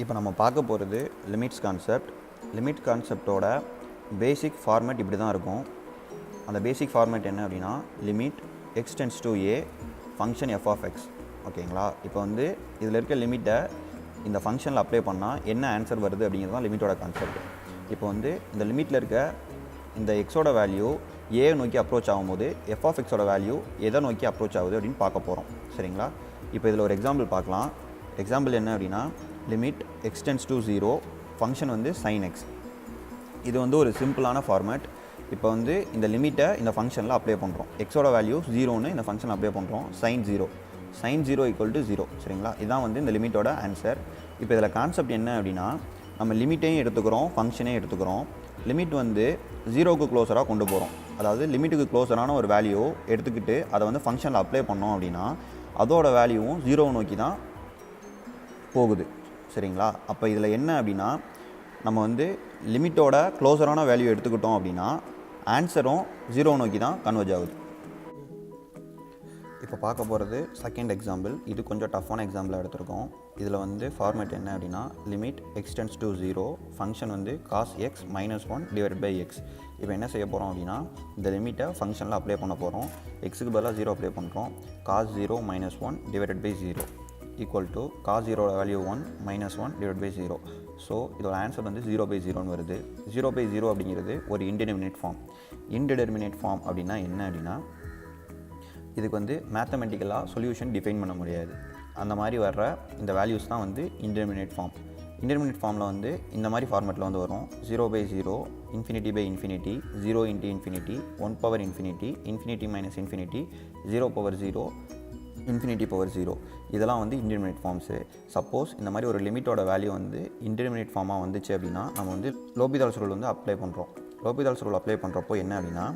இப்போ நம்ம பார்க்க போகிறது லிமிட்ஸ் கான்செப்ட். லிமிட் கான்செப்டோட பேசிக் ஃபார்மேட் இப்படி தான் இருக்கும். அந்த பேசிக் ஃபார்மேட் என்ன அப்படின்னா, limit x tends to a function f of x. ஓகேங்களா? இப்போ வந்து இதில் இருக்க லிமிட்டை இந்த ஃபங்க்ஷனில் அப்ளை பண்ணால் என்ன ஆன்சர் வருது அப்படிங்கிறது தான் லிமிட்டோட கான்செப்ட். இப்போ வந்து இந்த லிமிட்டில் இருக்க இந்த எக்ஸோட வேல்யூ ஏ நோக்கி அப்ரோச் ஆகும்போது எஃப் ஆஃப் எக்ஸோட வேல்யூ எதை நோக்கி அப்ரோச் ஆகுது அப்படின்னு பார்க்க போகிறோம். சரிங்களா? இப்போ இதில் ஒரு எக்ஸாம்பிள் பார்க்கலாம். எக்ஸாம்பிள் என்ன அப்படின்னா, limit x tends to 0 function வந்து sin x. இது வந்து ஒரு சிம்பிளான ஃபார்மேட். இப்போ வந்து இந்த லிமிட்டை இந்த ஃபங்க்ஷனில் அப்ளை பண்ணுறோம். எக்ஸோட வேல்யூ 0ன்னு இந்த ஃபங்க்ஷன் அப்ளை பண்ணுறோம். sin 0 equal to 0. சரிங்களா? இதுதான் வந்து இந்த லிமிட்டோட ஆன்சர். இப்போ இதில் கான்செப்ட் என்ன அப்படின்னா, நம்ம லிமிட்டையும் எடுத்துக்கிறோம், ஃபங்க்ஷனையும் எடுத்துக்கிறோம். லிமிட் வந்து 0க்கு க்ளோஸராக கொண்டு போகிறோம். அதாவது லிமிட்டுக்கு க்ளோஸரான ஒரு வேல்யூ எடுத்துக்கிட்டு அதை வந்து ஃபங்க்ஷனில் அப்ளை பண்ணோம் அப்படின்னா அதோட வேல்யூவும் 0 நோக்கி தான் போகுது. சரிங்களா? அப்போ இதில் என்ன அப்படின்னா, நம்ம வந்து லிமிட்டோட க்ளோஸரான வேல்யூ எடுத்துக்கிட்டோம் அப்படின்னா ஆன்சரும் 0 நோக்கி தான் கன்வர்ஜ் ஆகுது. இப்போ பார்க்க போகிறது செகண்ட் எக்ஸாம்பிள். இது கொஞ்சம் டஃப்பான எக்ஸாம்பிளாக எடுத்திருக்கோம். இதில் வந்து ஃபார்மேட் என்ன அப்படின்னா, limit x tends to 0 function வந்து cos x minus 1 divided by x. இப்போ என்ன செய்ய போகிறோம் அப்படின்னா, இந்த லிமிட்டை ஃபங்க்ஷனில் அப்ளை பண்ண போகிறோம். எக்ஸுக்கு பதிலாக 0 அப்ளை பண்ணுறோம். Cos 0 minus 1 divided by 0 equal to cos 0 value 1 minus 1 divide by 0. So இதோட ஆன்சர் வந்து 0/0ன்னு வருது. 0/0 அப்படிங்கிறது ஒரு இன்டிடெர்மினேட் ஃபார்ம். இன்டிடெர்மினேட் ஃபார்ம் அப்படின்னா என்ன அப்படின்னா, இதுக்கு வந்து மேத்தமெட்டிக்கலாக சொல்யூஷன் டிஃபைன் பண்ண முடியாது. அந்த மாதிரி வர்ற இந்த வேல்யூஸ் தான் வந்து இன்டிடெர்மினேட் ஃபார்ம். இன்டிடெர்மினேட் ஃபார்மில் வந்து இந்த மாதிரி ஃபார்மேட்டில் வந்து வரும். 0/0 ∞/∞ 0 × ∞ 1/∞ ∞ மைனஸ் ∞ 0/0 ∞/0. இதெல்லாம் வந்து இன்டிடெர்மினேட் ஃபார்ம்ஸு. சப்போஸ் இந்த மாதிரி ஒரு லிமிட்டோட வேல்யூ வந்து இன்டிடெர்மினேட் ஃபார்மாக வந்துச்சு அப்படின்னா நம்ம வந்து லோபிதால்ஸ் ரூல் வந்து அப்ளை பண்ணுறோம். லோபிதால்ஸ் ரூல் அப்ளை பண்ணுறப்போ என்ன அப்படின்னா,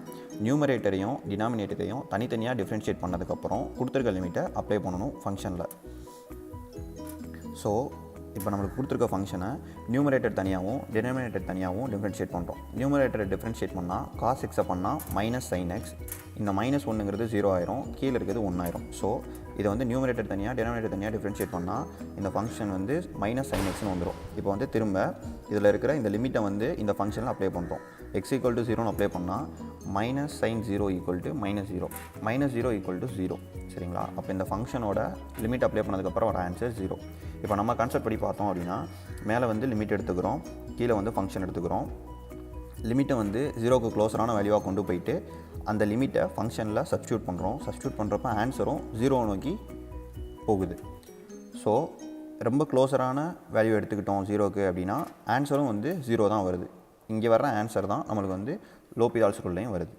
நியூமரேட்டரையும் டினாமினேட்டரையும் தனித்தனியாக டிஃப்ரென்ஷியேட் பண்ணதுக்கப்புறம் கொடுத்துருக்க லிமிட்டை அப்ளை பண்ணணும் ஃபங்க்ஷனில். ஸோ இப்போ நம்மளுக்கு கொடுத்துருக்க ஃபங்க்ஷனை நியூமரேட்டர் தனியாகவும் டினாமினேட்டர் தனியாகவும் டிஃப்ரென்ஷியேட் பண்ணுறோம். நியூமரேட்டரை டிஃப்ரென்ஷியேட் பண்ணால் காஸ் எக்ஸை பண்ணால் மைனஸ் sin x. இந்த மைனஸ் 1ங்கிறது 0 ஆயிரும், கீழே இருக்கிறது 1 ஆயிரும். ஸோ இதை வந்து நியூமரேட்டர் தனியாக டினாமினேட்டர் தனியாக டிஃப்ரென்ஷியேட் பண்ணால் இந்த ஃபங்க்ஷன் வந்து மைனஸ் sin xன்னு வந்துடும். இப்போ வந்து திரும்ப இதில் இருக்கிற இந்த லிமிட்டை வந்து இந்த ஃபங்க்ஷனில் அப்ளை பண்ணுறோம். x ஈக்குவல் டு 0ன்னு அப்ளை பண்ணால் minus sin 0 equal to -0 -0 equal to 0. சரிங்களா? அப்போ இந்த ஃபங்க்ஷனோட லிமிட் அப்ளை பண்ணதுக்கப்புறம் ஒரு ஆன்சர் 0. இப்போ நம்ம கான்செப்ட் படி பார்த்தோம் அப்படின்னா, மேலே வந்து லிமிட் எடுத்துக்கிறோம், கீழே வந்து ஃபங்க்ஷன் எடுத்துக்கிறோம். லிமிட்டை வந்து 0க்கு க்ளோஸரான வேல்யூவாக கொண்டு போயிட்டு அந்த லிமிட்டை ஃபங்க்ஷனில் சப்ஸ்டியூட் பண்ணுறோம். சப்ஸ்டியூட் பண்ணுறப்ப ஆன்சரும் 0 நோக்கி போகுது. ஸோ ரொம்ப க்ளோஸரான வேல்யூ எடுத்துக்கிட்டோம் 0க்கு அப்படின்னா ஆன்சரும் வந்து 0 தான் வருது. இங்கே வர்ற ஆன்சர் தான் நம்மளுக்கு வந்து லோபிதால்ஸ் ரூல்லையும் வருது.